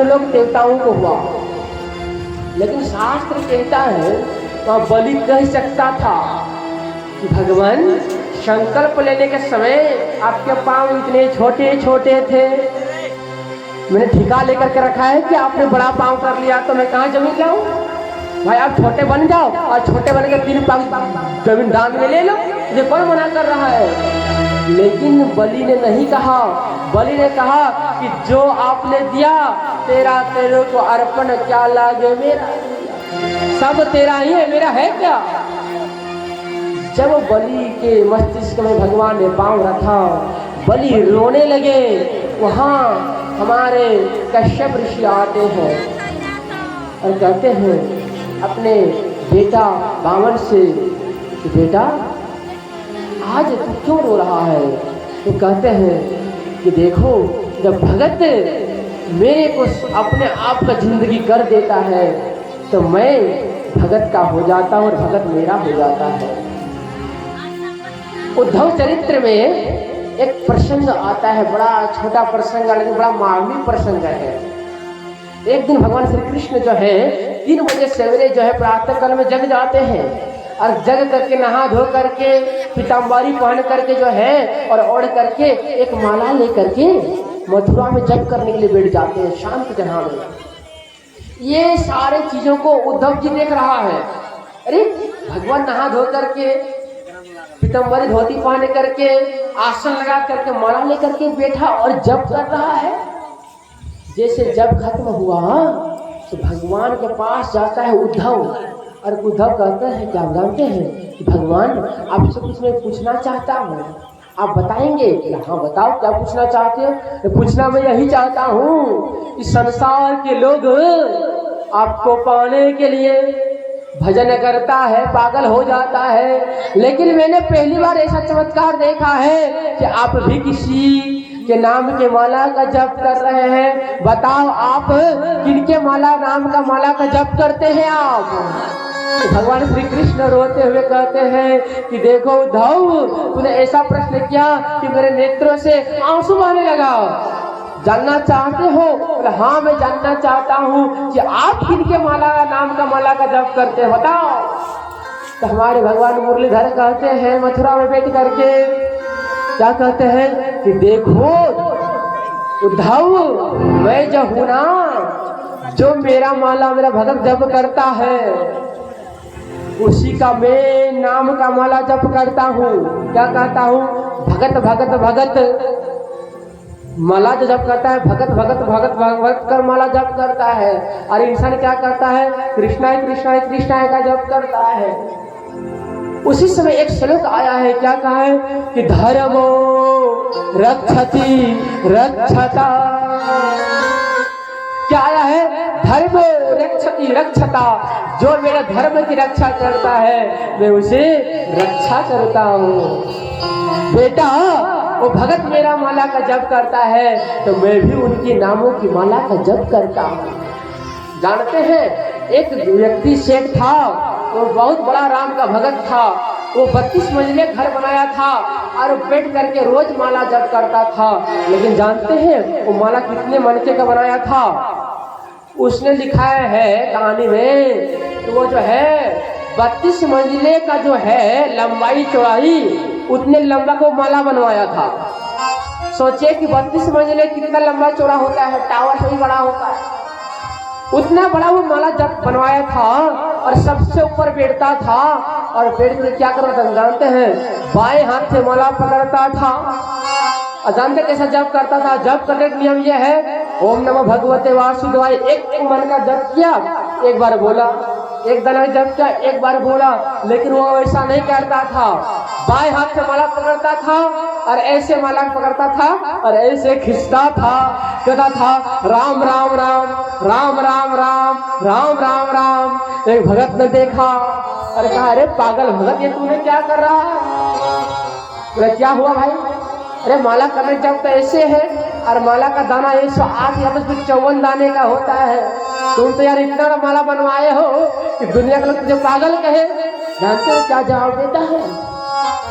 तीन लोग देवताओं को हुआ, लेकिन शास्त्र कहता है वहाँ बलि कह सकता था कि भगवान संकल्प लेने के समय आपके पांव इतने छोटे छोटे थे, मैंने ठिका लेकर के रखा है कि आपने बड़ा पांव कर लिया तो मैं कहाँ जमीन लाऊं? भाई आप छोटे बन जाओ और छोटे बन के 3 पांव जमीन दान में ले लो, मुझे कौन मना कर रहा है? लेकिन बलि ने नहीं कहा, बलि ने कहा कि जो आपने दिया तेरा तेरे को अर्पण क्या लागे मेरा, सब तेरा ही है, मेरा है क्या? जब बलि के मस्तिष्क में भगवान ने पांव रखा, बलि रोने लगे। वहाँ हमारे कश्यप ऋषि आते हैं और कहते हैं अपने बेटा बामन से कि बेटा आज तू क्यों रो रहा है? तो कहते हैं कि देखो जब भगत मेरे को अपने आप का जिंदगी कर देता है तो मैं भगत का हो जाता हूँ और भगत मेरा हो जाता है। उद्धव चरित्र में एक प्रसंग आता है, बड़ा छोटा प्रसंग लेकिन बड़ा मार्मिक प्रसंग है। एक दिन भगवान श्री कृष्ण जो है 3 बजे सवेरे जो है प्रातः काल में जग जाते हैं और जग करके नहा धो करके पीताम्बरी पहन करके जो है और ओढ़ करके एक माला लेकर के मथुरा में जप करने के लिए बैठ जाते हैं शांत जगह में। ये सारे चीजों को उद्धव जी देख रहा है। अरे भगवान नहा धो करके पीताम्बरी धोती पहन करके आसन लगा करके माला लेकर के बैठा और जप कर रहा है। जैसे जब खत्म हुआ तो भगवान के पास जाता है उद्धव और उद्धव कहते हैं क्या जानते हैं कि भगवान आपसे कुछ मैं पूछना चाहता हूँ, आप बताएंगे? हाँ बताओ क्या पूछना चाहते हो? तो पूछना मैं यही चाहता हूँ कि संसार के लोग आपको पाने के लिए भजन करता है, पागल हो जाता है, लेकिन मैंने पहली बार ऐसा चमत्कार देखा है कि आप भी किसी के नाम के माला का जप कर रहे हैं। बताओ आप किनके माला नाम का माला का जप करते हैं आप? तो भगवान श्री कृष्ण रोते हुए कहते हैं कि देखो उद्धव तूने ऐसा प्रश्न किया कि मेरे नेत्रों से आंसू बहने लगा। जानना चाहते हो? तो हाँ मैं जानना चाहता हूँ कि आप किनके माला नाम का माला का जप करते हैं, बताओ। तो हमारे भगवान मुरलीधर कहते हैं मथुरा में बैठ करके क्या कहते हैं कि देखो उद्धव मैं जो हूं ना, जो मेरा माला मेरा भगत जप करता है उसी का मैं नाम का माला जप करता हूँ। क्या कहता हूँ? भगत भगत भगत माला जो जप करता है, भगत भगत भगत भगत कर माला जप करता है। और इंसान क्या करता है? कृष्णाय कृष्णाय कृष्णाय का जप करता है। उसी समय एक श्लोक आया है, क्या कहा है कि धर्मो रक्षति रक्षता। क्या आया है? धर्मो रक्षति रक्षता, जो मेरा धर्म की रक्षा करता है मैं उसे रक्षा करता हूँ। बेटा वो भगत मेरा माला का जप करता है तो मैं भी उनके नामों की माला का जप करता हूँ। जानते हैं एक व्यक्ति सेठ था, वो बहुत बड़ा राम का भगत था। वो 32 मंजिले घर बनाया था और बैठ करके रोज माला जप करता था। लेकिन जानते हैं वो माला कितने मनके का बनाया था? उसने लिखाया है कहानी में तो वो जो है 32 मंजिले का जो है लंबाई चौड़ाई उतने लंबा को माला बनवाया था। सोचिए कि 32 मंजिले कितना लंबा चौड़ा होता है, टावर से ही बड़ा होता है। उतना बड़ा वो माला जब बनवाया था और सबसे ऊपर बैठता था और बैठ कर क्या करता था जानते हैं? बाएं हाथ से माला पकड़ता था और जानते कैसा जप करता था? जप करने का नियम यह है ओम नमः भगवते वासुदेवाय। एक मन का जप किया, एक बार बोला, एक दाना जप किया, एक बार बोला। लेकिन वो ऐसा नहीं करता था, बाएं हाथ से माला पकड़ता था और ऐसे माला पकड़ता था और ऐसे खींचता था, कहता था राम राम राम राम राम राम राम राम राम। एक भगत ने देखा और कहा अरे पागल भगत, ये तूने क्या कर रहा है? बोले क्या हुआ भाई? अरे माला करने जब तो ऐसे है और माला का दाना 108 या 54 दाने का होता है। तुम तो यार इतना माला बनवाए हो कि दुनिया के लोग तुझे पागल कहे। जानते हो क्या जवाब देता है?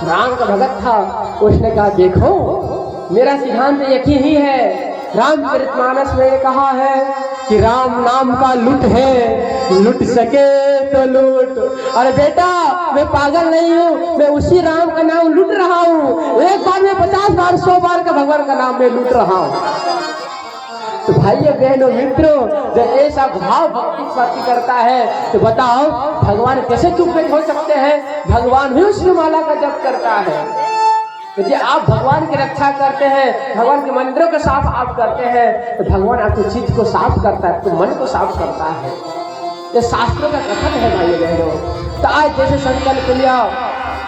राम का भगत था, उसने कहा देखो मेरा सिद्धांत एक ही है। रामचरितमानस में कहा है कि राम नाम का लूट है, लूट सके तो लूट। अरे बेटा मैं पागल नहीं हूँ, मैं उसी राम का नाम लूट रहा हूँ। एक बार में 50 बार 100 बार का भगवान का नाम मैं लूट रहा हूँ। तो भाइयों बहनों मित्रों, जब ऐसा भाव भक्ति प्रति करता है तो बताओ भगवान कैसे चुप हो सकते हैं? भगवान भी उसकी माला का जप करता है। यदि आप भगवान की रक्षा करते हैं, भगवान के मंदिरों को साफ आप करते हैं, तो भगवान आपके चित्त को साफ करता है, आपके मन को साफ करता है। ये शास्त्रों का कथन है भाइयों बहनों। तो आज जैसे संकल्प लिया,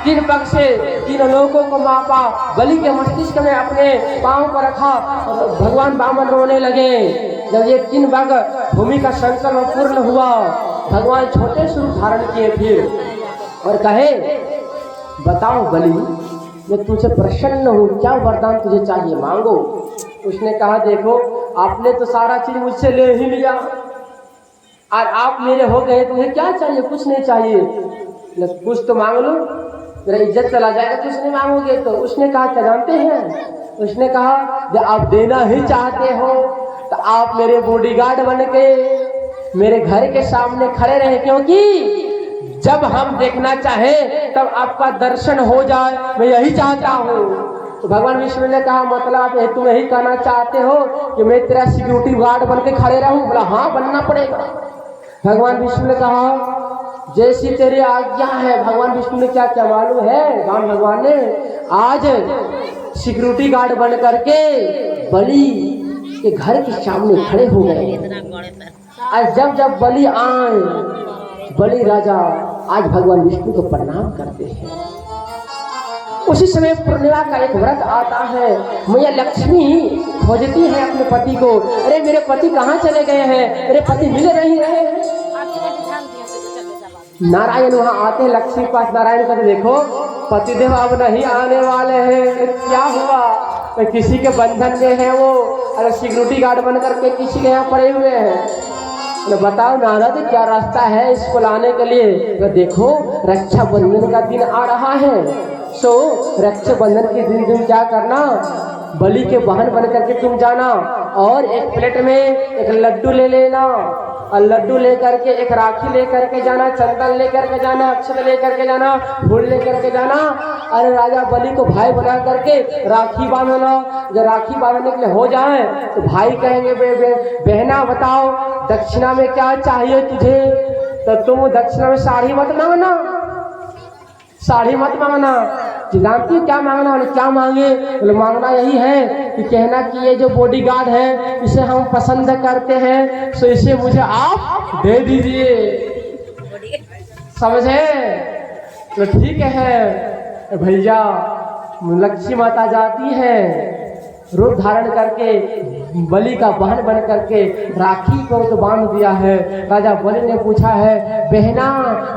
3 पग से 3 लोगों को मापा, बलि के मस्तिष्क में अपने पांव को रखा और भगवान वामन रोने लगे। जब ये 3 पग भूमि का संकल्प पूर्ण हुआ, भगवान छोटे स्वरूप धारण किए फिर और कहे बताओ बलि, मैं तुझे प्रसन्न हूँ, क्या वरदान तुझे चाहिए मांगो। उसने कहा देखो आपने तो सारा चीज मुझसे ले ही लिया और आप मेरे हो गए, तुम्हें क्या चाहिए? कुछ नहीं चाहिए। कुछ तो मांग लो, मेरा इज्जत चला जाएगा, कुछ नहीं मांगोगे तो। उसने कहा क्या जानते हैं? उसने कहा जब आप देना ही चाहते हो तो आप मेरे बॉडीगार्ड बन के मेरे घर के सामने खड़े रहे, क्योंकि जब हम देखना चाहें तब आपका दर्शन हो जाए, मैं यही चाहता हूँ। तो भगवान विष्णु ने कहा मतलब आप तुम यही कहना चाहते हो कि मैं तेरा सिक्योरिटी गार्ड बन के खड़े रहूं? बोला हाँ बनना पड़ेगा। भगवान विष्णु ने कहा जैसी तेरी आज्ञा है। भगवान विष्णु ने क्या क्या मालूम है? राम भगवान ने आज सिक्योरिटी गार्ड बन करके बलि के घर के सामने खड़े हो गए। आज जब जब बलि आए, बलि राजा आज भगवान विष्णु को प्रणाम करते हैं। उसी समय पूर्णिमा का एक व्रत आता है। मैया लक्ष्मी खोजती है अपने पति को, अरे मेरे पति कहाँ चले गए हैं, मेरे पति मिल नहीं रहे हैं। नारायण वहां आते हैं लक्ष्मी पास। नारायण कहते देखो पतिदेव अब नहीं आने वाले हैं, क्या हुआ? तो किसी के बंधन में है वो, अरे सिक्योरिटी गार्ड बन करके किसी के यहाँ पड़े हुए हैं। तो बताओ नारद क्या रास्ता है इसको लाने के लिए? तो देखो रक्षाबंधन का दिन आ रहा है, सो रक्षाबंधन के दिन तुम क्या करना, बलि के वाहन बन करके तुम जाना और एक प्लेट में एक लड्डू ले लेना और लड्डू लेकर के एक राखी लेकर के जाना, चंदन लेकर के जाना, अक्षत लेकर के जाना, फूल लेकर के जाना। अरे राजा बलि को भाई बना करके राखी बांधना। जब राखी बांधने के लिए हो जाए तो भाई कहेंगे बहना बताओ दक्षिणा में क्या चाहिए तुझे? तो तुम दक्षिणा में साड़ी मत मांगना, साड़ी मत मांगना। जानती हो क्या मांगना? क्या मांगे? बोले मांगना यही है कि कहना कि ये जो बॉडीगार्ड है इसे हम पसंद करते हैं, तो इसे मुझे आप दे दीजिए। समझे? तो ठीक है भैया। लक्ष्मी माता जाती है रूप धारण करके, बलि का वाहन बन करके राखी को तो बांध दिया है। राजा बलि ने पूछा है बहना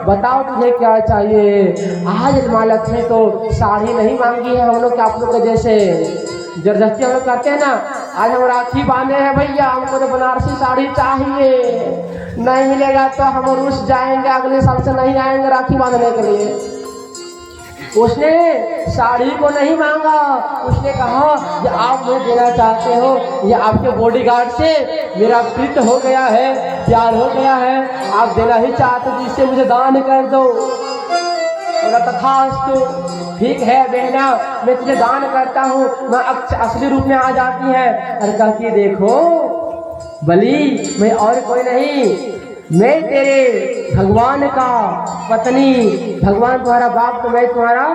बताओ तुझे क्या चाहिए? आज माँ लक्ष्मी तो साड़ी नहीं मांगी है हम लोग, आप लोग के जैसे जबरदस्ती हम लोग करते हैं ना। आज हम राखी बांधे हैं भैया, हमको तो बनारसी साड़ी चाहिए, नहीं मिलेगा तो हम रुस जाएंगे, अगले साल से नहीं आएंगे राखी बांधने के लिए। उसने साड़ी को नहीं मांगा, उसने कहा कि आप मुझे देना चाहते हो, ये आपके बॉडीगार्ड से मेरा प्रीत हो गया है, प्यार हो गया है, आप देना ही चाहते हो, जिससे मुझे दान कर दो। तथास्तु, ठीक है बहना मैं तुझे दान करता हूँ। मैं असली रूप में आ जाती है और कहती देखो बलि मैं और कोई नहीं, मैं तेरे भगवान का पत्नी, भगवान तुम्हारा बाप तो मैं तुम्हारा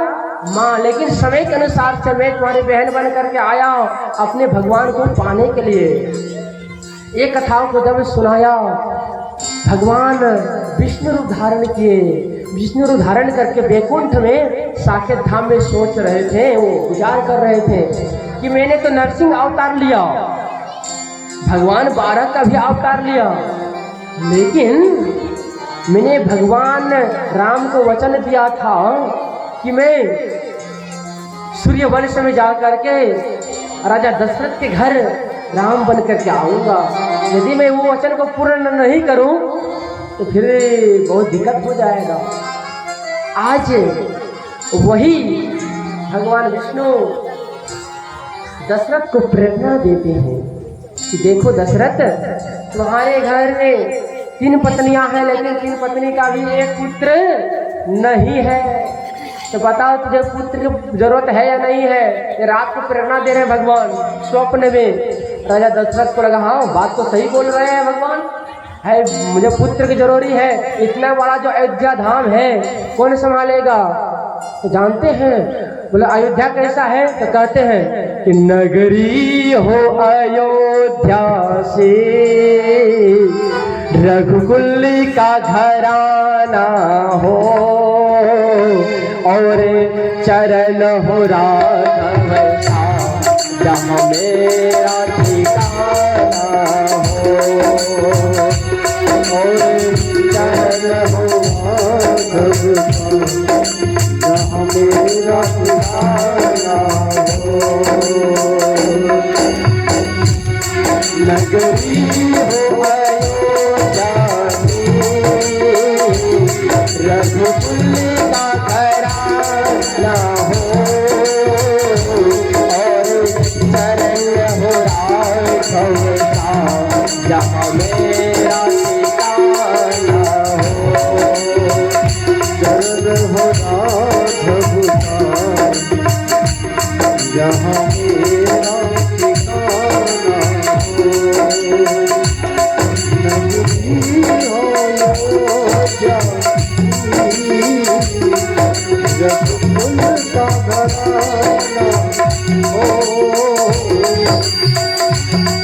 माँ, लेकिन समय के अनुसार से मैं तुम्हारी बहन बन करके आया अपने भगवान को पाने के लिए। ये कथाओं को जब सुनाया, भगवान विष्णु रूप धारण किए, विष्णु रूप धारण करके वैकुंठ में साकेत धाम में सोच रहे थे, वो विचार कर रहे थे कि मैंने तो नरसिंह अवतार लिया, भगवान 12 का भी अवतार लिया, लेकिन मैंने भगवान राम को वचन दिया था कि मैं सूर्यवंश में जा करके राजा दशरथ के घर राम बन करके आऊँगा। यदि मैं वो वचन को पूर्ण नहीं करूं तो फिर बहुत दिक्कत हो जाएगा। आज वही भगवान विष्णु दशरथ को प्रेरणा देते हैं कि देखो दशरथ, तुम्हारे घर में 3 पत्नियां हैं, लेकिन 3 पत्नी का भी एक पुत्र नहीं है। तो बताओ तुझे पुत्र की जरूरत है या नहीं है? ये रात को प्रेरणा दे रहे हैं भगवान स्वप्न में। राजा दशरथ को लगा हाँ बात तो सही बोल रहे हैं भगवान, है मुझे पुत्र की जरूरी है। इतना बड़ा जो अयोध्या धाम है कौन संभालेगा? तो जानते हैं बोले अयोध्या कैसा है? तो कहते हैं कि नगरी हो अयोध्या से, रघुकुल का घराना हो, और चरण हो राघव का जहाँ मेरा ठिकाना हो, और चरण हो राघव का जहाँ मेरा ठिकाना हो। नगरी हो अयोध्या रघुकुल का घराना हो, और चरण हो राघव का जहाँ मेरा ठिकाना हो, चरण हो राघव का जहाँ मेरा ठिकाना हो। नगरी हो अयोध्या रघुकुल का घराना हो,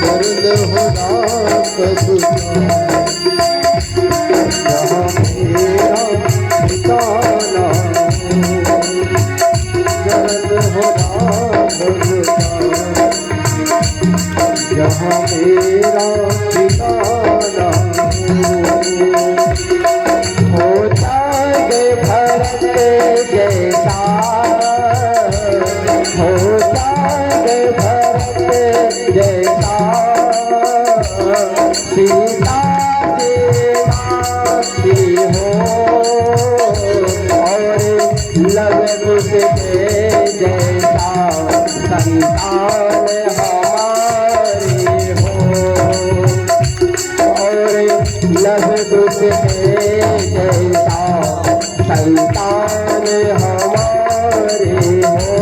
चरण हो राघव का जहाँ मेरा ठिकाना हो, चरण हो राघव का जहाँ मेरा ठिकाना हो। जागे भरत जैसा, हो जागे भरत जैसा, सीता की हो, और लव से जैसा संतान हमारे हो, और लव से जैसा संतान हमारे हो।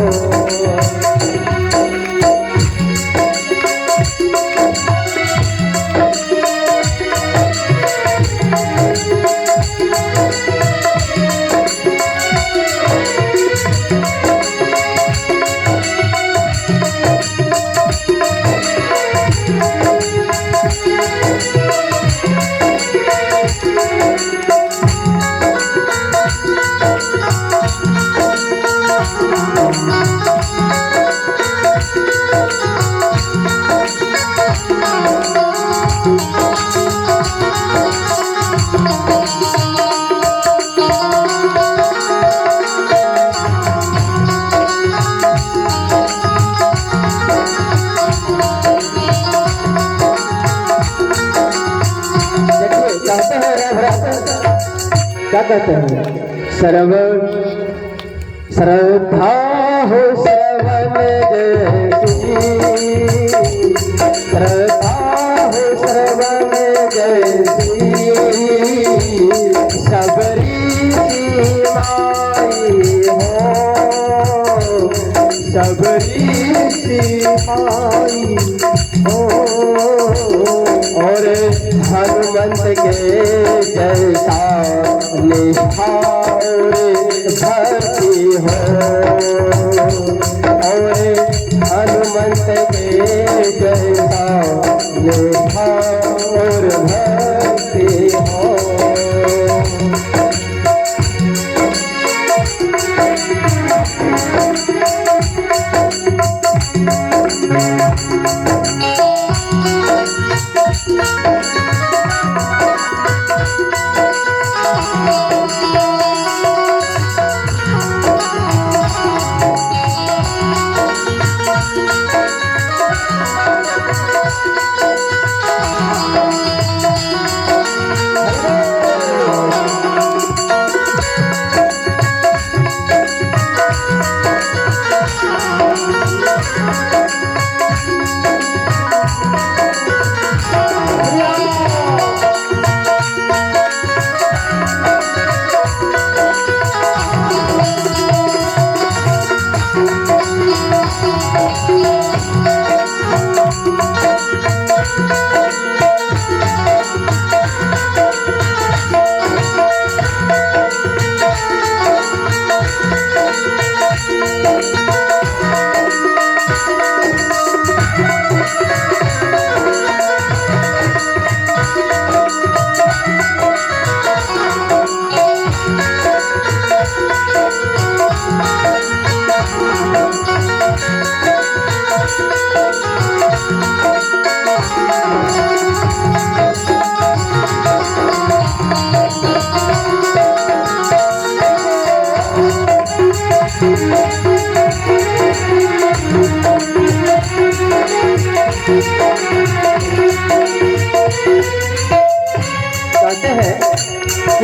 क्या कहते हैं? श्रद्धा हो श्रवण जैसी, श्रद्धा हो श्रवण जैसी, सबरी माई हो, सबरी माई हो, और हनुमंत के जैसा निष्ठा भक्ति हो, और हनुमंत के जैसा निष्ठा भक्ति हो।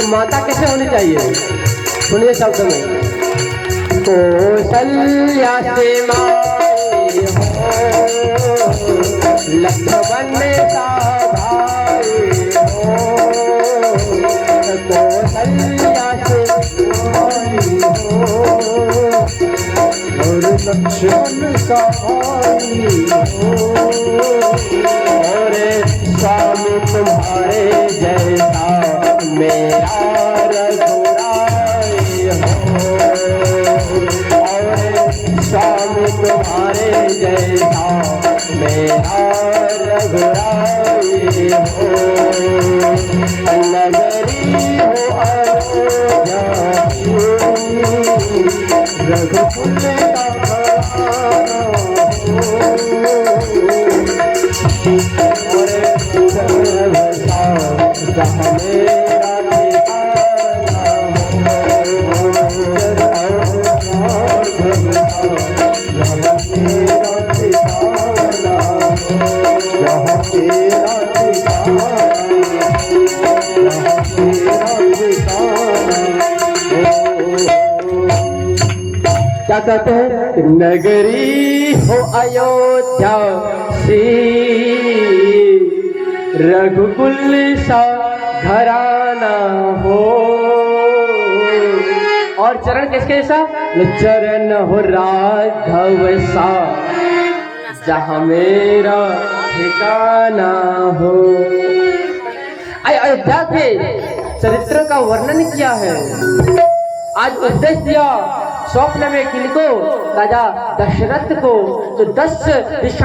कि माता कैसे होनी चाहिए। सुनिए शब्द में, कौशल्या से माए हो लक्ष्मण सा भाई हो, कौशल्या से माए हो और लक्ष्मण सा भाई हो, और स्वामी तुम्हारे जैसा मेरा रघुराई हो, और स्वामी तुम्हारे जैसा मेरा रघुराई हो। नगरी हो अयोध्या रघुकुल का घराना जहाँ मेरा क्या कहते हैं, नगरी हो अयोध्या सी रघुकुल सा घराना हो, और चरण किसके सा, चरण हो राघव सा जहाँ मेरा ठिकाना हो। अयोध्या के चरित्र का वर्णन किया है, आज उपदेश दिया स्वप्न में किनको, राजा दशरथ को। तो 10 दिशा